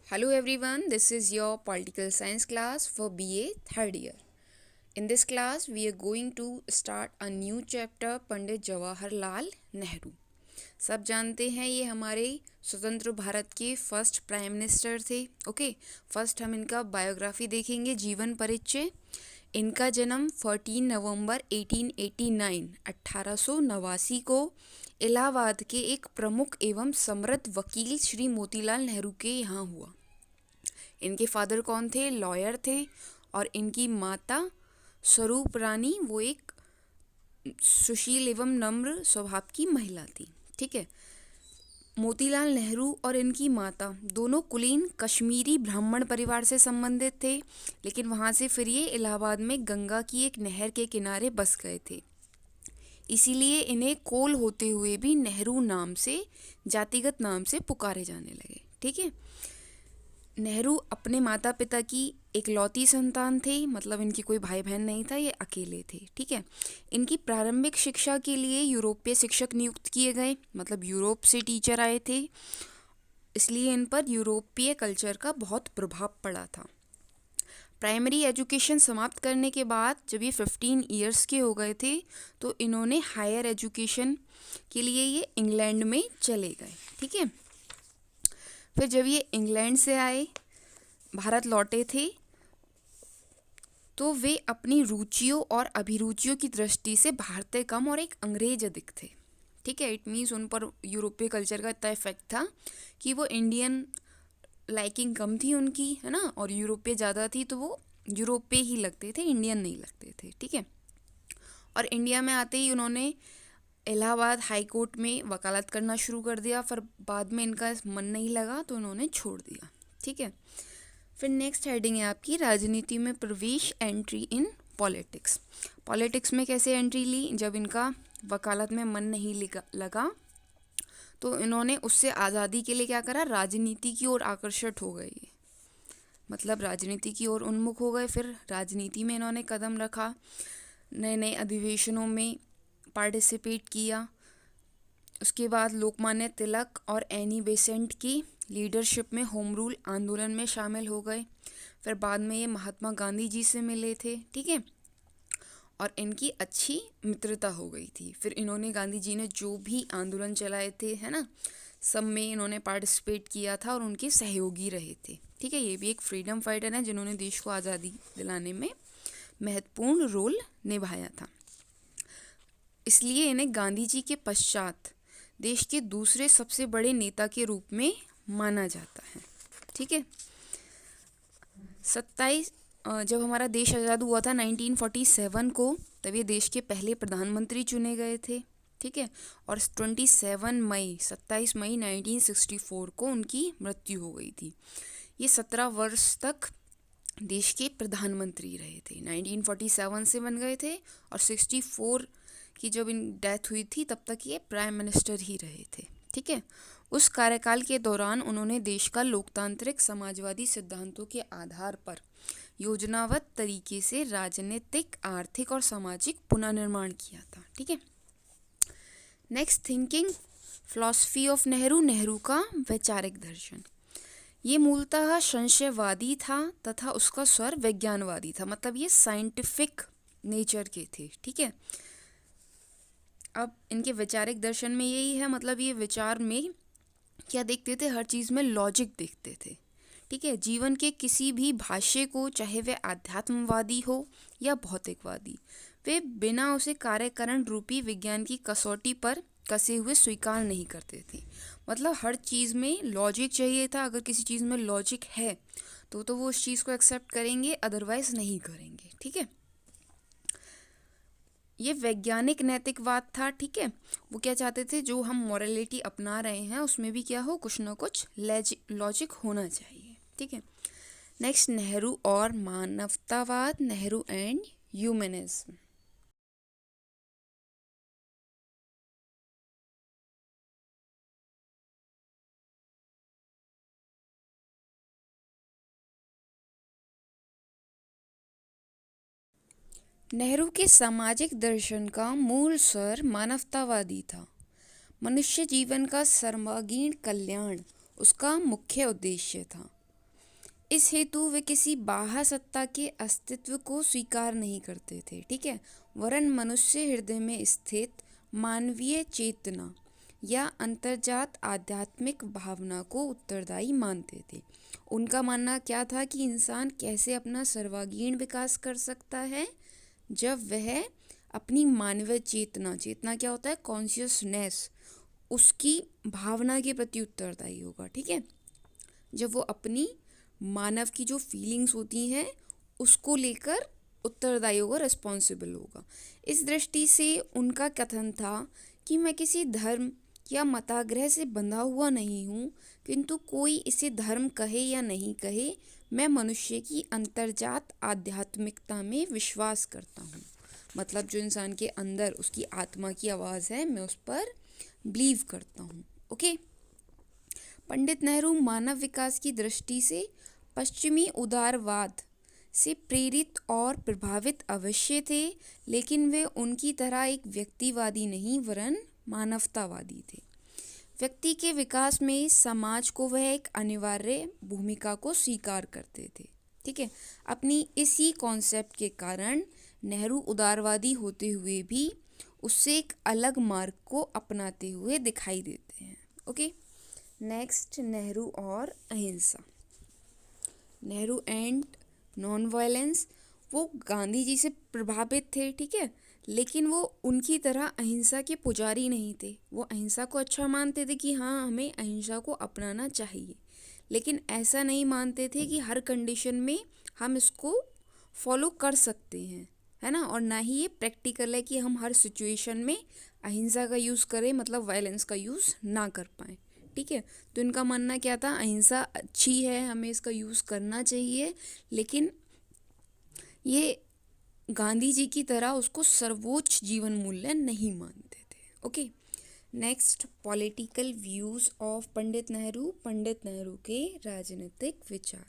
Hello everyone, this is your political science class for BA third year. In this class, we are going to start a new chapter Pandit Jawaharlal Nehru. सब जानते हैं ये हमारे स्वतंत्र भारत के first prime minister थे। First हम इनका बायोग्राफी देखेंगे, जीवन परिचय। इनका जन्म 14 नवंबर 1889 को इलाहाबाद के एक प्रमुख एवं समृद्ध वकील श्री मोतीलाल नेहरू के यहाँ हुआ। इनके फादर कौन थे? लॉयर थे। और इनकी माता स्वरूप रानी, वो एक सुशील एवं नम्र स्वभाव की महिला थी। ठीक है। मोतीलाल नेहरू और इनकी माता दोनों कुलीन कश्मीरी ब्राह्मण परिवार से संबंधित थे, लेकिन वहाँ से फिर ये इलाहाबाद में गंगा की एक नहर के किनारे बस गए थे। इसीलिए इन्हें कोल होते हुए भी नेहरू नाम से, जातिगत नाम से पुकारे जाने लगे। ठीक है। नेहरू अपने माता पिता की इकलौती संतान थे, मतलब इनकी कोई भाई बहन नहीं था, ये अकेले थे। ठीक है। इनकी प्रारंभिक शिक्षा के लिए यूरोपीय शिक्षक नियुक्त किए गए, मतलब यूरोप से टीचर आए थे, इसलिए इन पर यूरोपीय कल्चर का बहुत प्रभाव पड़ा था। प्राइमरी एजुकेशन समाप्त करने के बाद जब ये 15 इयर्स के हो गए थे तो इन्होंने हायर एजुकेशन के लिए ये इंग्लैंड में चले गए। ठीक है। फिर जब ये इंग्लैंड से आए, भारत लौटे थे, तो वे अपनी रुचियों और अभिरुचियों की दृष्टि से भारतीय कम और एक अंग्रेज अधिक थे। ठीक है। इट मीन्स उन पर यूरोपीय कल्चर का इतना इफेक्ट था कि वो इंडियन लाइकिंग कम थी उनकी, है ना, और यूरोपीय ज़्यादा थी, तो वो यूरोपीय ही लगते थे, इंडियन नहीं लगते थे। ठीक है। और इंडिया में आते ही उन्होंने इलाहाबाद हाई कोर्ट में वकालत करना शुरू कर दिया। फिर बाद में इनका मन नहीं लगा तो उन्होंने छोड़ दिया। ठीक है। फिर नेक्स्ट हेडिंग है आपकी राजनीति में प्रवेश, एंट्री इन पॉलिटिक्स। पॉलिटिक्स में कैसे एंट्री ली? जब इनका वकालत में मन नहीं लगा तो इन्होंने उससे आज़ादी के लिए क्या करा, राजनीति की ओर आकर्षित हो गए, मतलब राजनीति की ओर उन्मुख हो गए। फिर राजनीति में इन्होंने कदम रखा, नए नए अधिवेशनों में पार्टिसिपेट किया। उसके बाद लोकमान्य तिलक और एनी बेसेंट की लीडरशिप में होम रूल आंदोलन में शामिल हो गए। फिर बाद में ये महात्मा गांधी जी से मिले थे। ठीक है। और इनकी अच्छी मित्रता हो गई थी। फिर इन्होंने, गांधी जी ने जो भी आंदोलन चलाए थे, है ना, सब में इन्होंने पार्टिसिपेट किया था और उनके सहयोगी रहे थे। ठीक है। ये भी एक फ्रीडम फाइटर हैं जिन्होंने देश को आज़ादी दिलाने में महत्वपूर्ण रोल निभाया था। इसलिए इन्हें गांधी जी के पश्चात देश के दूसरे सबसे बड़े नेता के रूप में माना जाता है। ठीक है। 27 जब हमारा देश आज़ाद हुआ था 1947 को, तब ये देश के पहले प्रधानमंत्री चुने गए थे। ठीक है। और 27 मई 1964 को उनकी मृत्यु हो गई थी। ये 17 वर्ष तक देश के प्रधानमंत्री रहे थे। 1947 से बन गए थे और 64 की जब इन डेथ हुई थी तब तक ये प्राइम मिनिस्टर ही रहे थे। ठीक है। उस कार्यकाल के दौरान उन्होंने देश का लोकतांत्रिक समाजवादी सिद्धांतों के आधार पर योजनाबद्ध तरीके से राजनीतिक, आर्थिक और सामाजिक पुनर्निर्माण किया था। ठीक है। Next, thinking philosophy of Nehru. Nehru का वैचारिक दर्शन, ये मूलतः संशयवादी था तथा उसका स्वर विज्ञानवादी था, मतलब ये साइंटिफिक नेचर के थे। ठीक है। अब इनके वैचारिक दर्शन में यही है, मतलब ये विचार में क्या देखते थे, हर चीज़ में लॉजिक देखते थे। ठीक है। जीवन के किसी भी भाष्य को, चाहे वह आध्यात्मवादी हो या भौतिकवादी, वे बिना उसे कार्यकरण रूपी विज्ञान की कसौटी पर कसे हुए स्वीकार नहीं करते थे। मतलब हर चीज़ में लॉजिक चाहिए था। अगर किसी चीज़ में लॉजिक है तो वो उस चीज़ को एक्सेप्ट करेंगे, अदरवाइज नहीं करेंगे। ठीक है। ये वैज्ञानिक नैतिकवाद था। ठीक है। वो क्या चाहते थे, जो हम मॉरलिटी अपना रहे हैं उसमें भी क्या हो, कुछ ना कुछ लॉजिक होना चाहिए। ठीक है। नेक्स्ट, नेहरू और मानवतावाद। Nehru and humanism. नेहरू के सामाजिक दर्शन का मूल स्वर मानवतावादी था। मनुष्य जीवन का सर्वांगीण कल्याण उसका मुख्य उद्देश्य था। इस हेतु वे किसी बाह्य सत्ता के अस्तित्व को स्वीकार नहीं करते थे, ठीक है, वरन मनुष्य हृदय में स्थित मानवीय चेतना या अंतर्जात आध्यात्मिक भावना को उत्तरदायी मानते थे। उनका मानना क्या था कि इंसान कैसे अपना सर्वांगीण विकास कर सकता है, जब वह अपनी मानवीय चेतना, चेतना क्या होता है, कॉन्शियसनेस, उसकी भावना के प्रति उत्तरदायी होगा, ठीक है, जब वो अपनी मानव की जो फीलिंग्स होती हैं उसको लेकर उत्तरदायी होगा, रिस्पॉन्सिबल होगा। इस दृष्टि से उनका कथन था कि मैं किसी धर्म या मताग्रह से बंधा हुआ नहीं हूँ, किंतु कोई इसे धर्म कहे या नहीं कहे, मैं मनुष्य की अंतर्जात आध्यात्मिकता में विश्वास करता हूँ। मतलब जो इंसान के अंदर उसकी आत्मा की आवाज़ है, मैं उस पर बिलीव करता हूँ। ओके। पंडित नेहरू मानव विकास की दृष्टि से पश्चिमी उदारवाद से प्रेरित और प्रभावित अवश्य थे, लेकिन वे उनकी तरह एक व्यक्तिवादी नहीं वरन मानवतावादी थे। व्यक्ति के विकास में समाज को वह एक अनिवार्य भूमिका को स्वीकार करते थे, ठीक है। अपनी इसी कॉन्सेप्ट के कारण नेहरू उदारवादी होते हुए भी उससे एक अलग मार्ग को अपनाते हुए दिखाई देते हैं। ओके। नेक्स्ट, नेहरू और अहिंसा। Nehru and non violence. वो गांधी जी से प्रभावित थे, ठीक है, लेकिन वो उनकी तरह अहिंसा के पुजारी नहीं थे। वो अहिंसा को अच्छा मानते थे कि हाँ, हमें अहिंसा को अपनाना चाहिए, लेकिन ऐसा नहीं मानते थे कि हर कंडीशन में हम इसको फॉलो कर सकते हैं, है ना, और ना ही ये प्रैक्टिकल है कि हम हर सिचुएशन में अहिंसा का यूज़ करें, मतलब वायलेंस का यूज़ ना कर पाएँ, ठीक है। तो इनका मानना क्या था, अहिंसा अच्छी है, हमें इसका यूज़ करना चाहिए, लेकिन ये गांधी जी की तरह उसको सर्वोच्च जीवन मूल्य नहीं मानते थे। Okay. Next, political views of Pandit Nehru. Pandit Nehru के राजनीतिक विचार।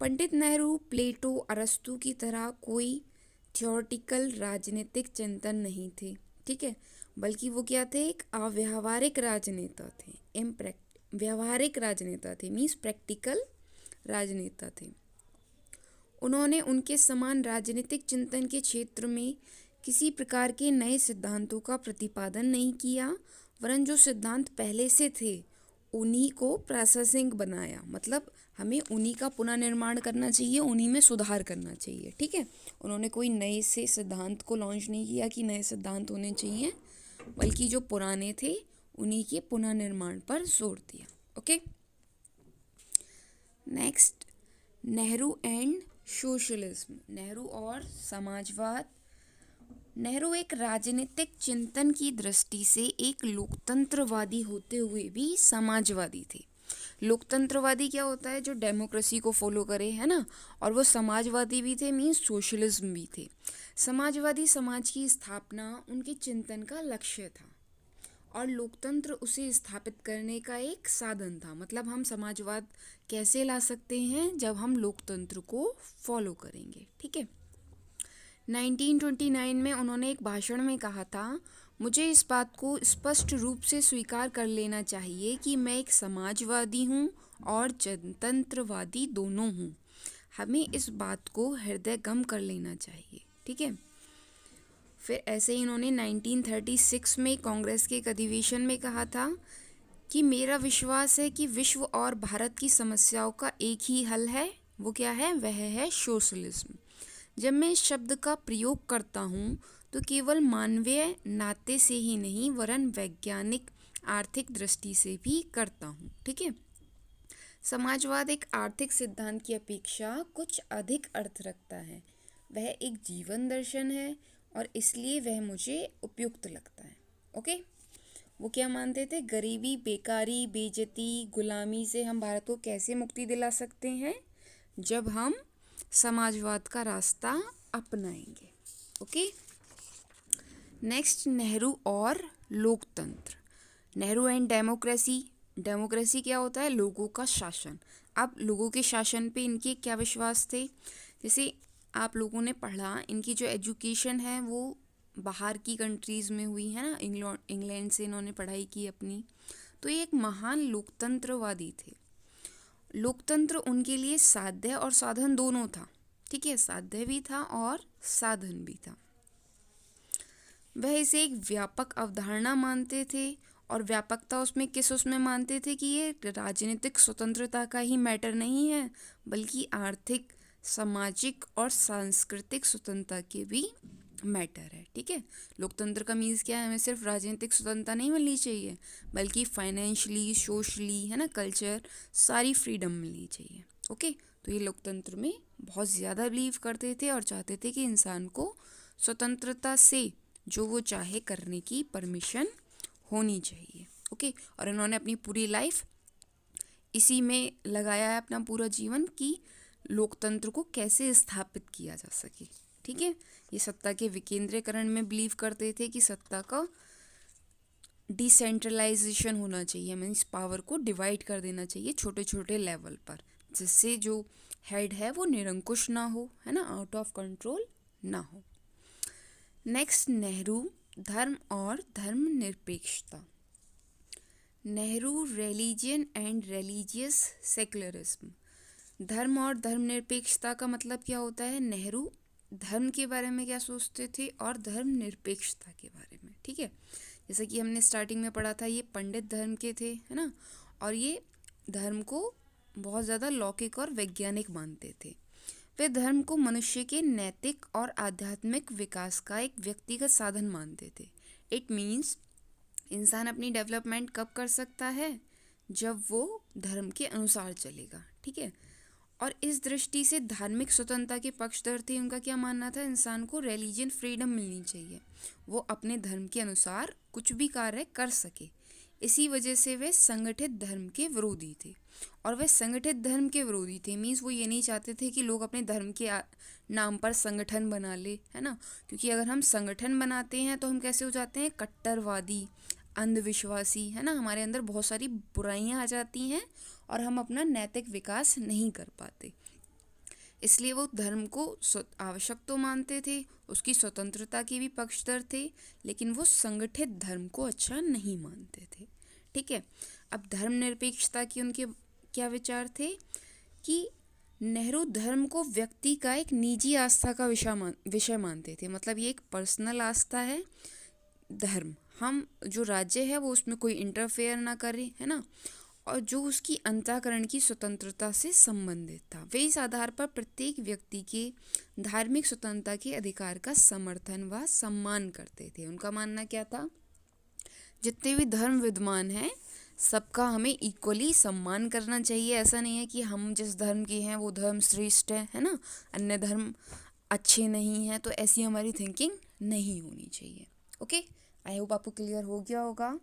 पंडित नेहरू प्लेटो, अरस्तु की तरह कोई थियोरटिकल राजनीतिक चिंतन नहीं थे, ठीक है, बल्कि वो क्या थे, एक अव्यावहारिक राजनेता थे। व्यावहारिक राजनेता थे मीन्स प्रैक्टिकल राजनेता थे। उन्होंने उनके समान राजनीतिक चिंतन के क्षेत्र में किसी प्रकार के नए सिद्धांतों का प्रतिपादन नहीं किया, वरन जो सिद्धांत पहले से थे उन्हीं को प्रासंगिक बनाया। मतलब हमें उन्हीं का पुनर्निर्माण करना चाहिए, उन्हीं में सुधार करना चाहिए, ठीक है। उन्होंने कोई नए से सिद्धांत को लॉन्च नहीं किया कि नए सिद्धांत होने चाहिए, बल्कि जो पुराने थे उन्हीं के पुनर्निर्माण पर जोर दिया। Okay. Next, Nehru and socialism. Nehru और समाजवाद। नेहरू एक राजनीतिक चिंतन की दृष्टि से एक लोकतंत्रवादी होते हुए भी समाजवादी थे। लोकतंत्रवादी क्या होता है, जो डेमोक्रेसी को फॉलो करे, है ना, और वो समाजवादी भी थे मीन्स सोशलिज्म भी थे। समाजवादी समाज की स्थापना उनके चिंतन का लक्ष्य था और लोकतंत्र उसे स्थापित करने का एक साधन था। मतलब हम समाजवाद कैसे ला सकते हैं, जब हम लोकतंत्र को फॉलो करेंगे, ठीक है। 1929 में उन्होंने एक भाषण में कहा था, मुझे इस बात को स्पष्ट रूप से स्वीकार कर लेना चाहिए कि मैं एक समाजवादी हूँ और जनतंत्रवादी दोनों हूँ। हमें इस बात को हृदयंगम कर लेना चाहिए, ठीक है। फिर ऐसे ही इन्होंने 1936 में कांग्रेस के एक अधिवेशन में कहा था कि मेरा विश्वास है कि विश्व और भारत की समस्याओं का एक ही हल है, वो क्या है, वह है सोशलिज्म। जब मैं इस शब्द का प्रयोग करता हूँ तो केवल मानवीय नाते से ही नहीं वरन वैज्ञानिक आर्थिक दृष्टि से भी करता हूँ, ठीक है। समाजवाद एक आर्थिक सिद्धांत की अपेक्षा कुछ अधिक अर्थ रखता है। वह एक जीवन दर्शन है और इसलिए वह मुझे उपयुक्त लगता है। ओके। वो क्या मानते थे, गरीबी, बेकारी, बेइज्जती, गुलामी से हम भारत को कैसे मुक्ति दिला सकते हैं, जब हम समाजवाद का रास्ता अपनाएंगे। ओके। नेक्स्ट, नेहरू और लोकतंत्र। Nehru and democracy. डेमोक्रेसी क्या होता है, लोगों का शासन। अब लोगों के शासन पे इनके क्या विश्वास थे, जैसे आप लोगों ने पढ़ा, इनकी जो एजुकेशन है वो बाहर की कंट्रीज़ में हुई है ना, इंग्लैंड से इन्होंने पढ़ाई की अपनी। तो ये एक महान लोकतंत्रवादी थे। लोकतंत्र उनके लिए साध्य और साधन दोनों था, ठीक है, साध्य भी था और साधन भी था। वह इसे एक व्यापक अवधारणा मानते थे, और व्यापकता उसमें मानते थे कि ये राजनीतिक स्वतंत्रता का ही मैटर नहीं है, बल्कि आर्थिक, सामाजिक और सांस्कृतिक स्वतंत्रता के भी मैटर है, ठीक है। लोकतंत्र का मीन्स क्या है, हमें सिर्फ राजनीतिक स्वतंत्रता नहीं मिलनी चाहिए, बल्कि फाइनेंशियली, सोशली, है ना, कल्चर, सारी फ्रीडम मिलनी चाहिए। ओके, तो ये लोकतंत्र में बहुत ज़्यादा बिलीव करते थे और चाहते थे कि इंसान को स्वतंत्रता से जो वो चाहे करने की परमिशन होनी चाहिए। ओके, और इन्होंने अपनी पूरी लाइफ इसी में लगाया है, अपना पूरा जीवन, कि लोकतंत्र को कैसे स्थापित किया जा सके, ठीक है। ये सत्ता के विकेंद्रीकरण में बिलीव करते थे कि सत्ता का डिसेंट्रलाइजेशन होना चाहिए, मीन्स पावर को डिवाइड कर देना चाहिए छोटे छोटे लेवल पर, जिससे जो हेड है वो निरंकुश ना हो, है ना, आउट ऑफ कंट्रोल ना हो। नेक्स्ट, नेहरू, धर्म और धर्मनिरपेक्षता। Nehru, religion and religious secularism. धर्म और धर्मनिरपेक्षता का मतलब क्या होता है? नेहरू धर्म के बारे में क्या सोचते थे और धर्मनिरपेक्षता के बारे में, ठीक है। जैसा कि हमने स्टार्टिंग में पढ़ा था, ये पंडित धर्म के थे, है ना, और ये धर्म को बहुत ज़्यादा लौकिक और वैज्ञानिक मानते थे। वे धर्म को मनुष्य के नैतिक और आध्यात्मिक विकास का एक व्यक्तिगत साधन मानते थे। इट मीन्स इंसान अपनी डेवलपमेंट कब कर सकता है? जब वो धर्म के अनुसार चलेगा, ठीक है। और इस दृष्टि से धार्मिक स्वतंत्रता के पक्षधर थे। उनका क्या मानना था? इंसान को रिलीजन फ्रीडम मिलनी चाहिए, वो अपने धर्म के अनुसार कुछ भी कार्य कर सके। इसी वजह से वे संगठित धर्म के विरोधी थे। और वे संगठित धर्म के विरोधी थे मीन्स वो ये नहीं चाहते थे कि लोग अपने धर्म के नाम पर संगठन बना ले, है ना, क्योंकि अगर हम संगठन बनाते हैं तो हम कैसे हो जाते हैं? कट्टरवादी, अंधविश्वासी, है ना, हमारे अंदर बहुत सारी बुराइयां आ जाती हैं और हम अपना नैतिक विकास नहीं कर पाते। इसलिए वो धर्म को आवश्यक तो मानते थे, उसकी स्वतंत्रता के भी पक्षधर थे, लेकिन वो संगठित धर्म को अच्छा नहीं मानते थे, ठीक है। अब धर्मनिरपेक्षता की उनके क्या विचार थे? कि नेहरू धर्म को व्यक्ति का एक निजी आस्था का विषय मानते थे। मतलब ये एक पर्सनल आस्था है धर्म, हम जो राज्य है वो उसमें कोई इंटरफेयर ना करे, है ना, और जो उसकी अंतःकरण की स्वतंत्रता से संबंधित था। वे इस आधार पर प्रत्येक व्यक्ति के धार्मिक स्वतंत्रता के अधिकार का समर्थन व सम्मान करते थे। उनका मानना क्या था? जितने भी धर्म विद्यमान हैं सबका हमें इक्वली सम्मान करना चाहिए। ऐसा नहीं है कि हम जिस धर्म के हैं वो धर्म श्रेष्ठ है ना, अन्य धर्म अच्छे नहीं हैं, तो ऐसी हमारी थिंकिंग नहीं होनी चाहिए। ओके, आई होप आपको क्लियर हो गया होगा।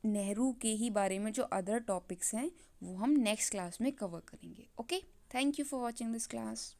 नेहरू के ही बारे में जो अदर टॉपिक्स हैं वो हम नेक्स्ट क्लास में कवर करेंगे। Okay, thank you for watching this class.